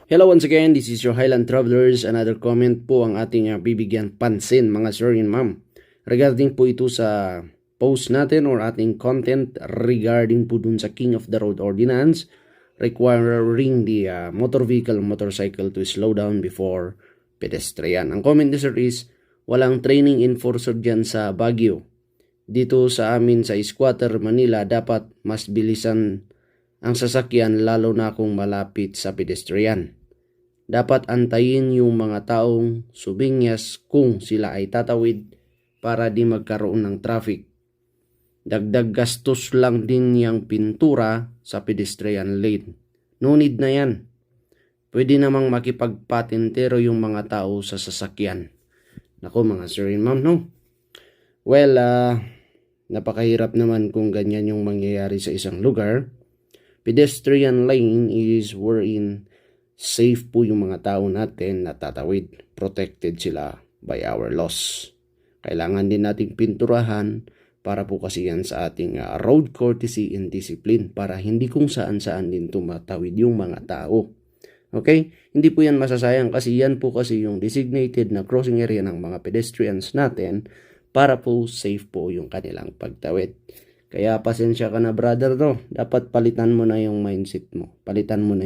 Hello once again, this is your Highland Travelers. Another comment po ang ating bibigyan pansin mga sir and ma'am. Regarding po ito sa post natin or ating content regarding po dun sa King of the Road Ordinance requiring the motor vehicle, motorcycle to slow down before pedestrian. Ang comment ni sir is, walang training enforcer dyan sa Baguio. Dito sa amin sa Squatter, Manila, dapat mas bilisan ang sasakyan lalo na kung malapit sa pedestrian. Dapat antayin yung mga taong subinyas kung sila ay tatawid para di magkaroon ng traffic. Dagdag gastos lang din yung pintura sa pedestrian lane. No need na yan. Pwede namang makipagpatintero yung mga tao sa sasakyan. Nako mga sir and ma'am, no? Well, napakahirap naman kung ganyan yung mangyayari sa isang lugar. Pedestrian lane is wherein safe po yung mga tao natin na tatawid. Protected sila by our laws. Kailangan din nating pinturahan para po kasi yan sa ating road courtesy and discipline para hindi kung saan-saan din tumatawid yung mga tao. Okay? Hindi po yan masasayang kasi yan po kasi yung designated na crossing area ng mga pedestrians natin para po safe po yung kanilang pagtawid. Kaya pasensya ka na brother, no? Dapat palitan mo na yung mindset mo. Palitan mo na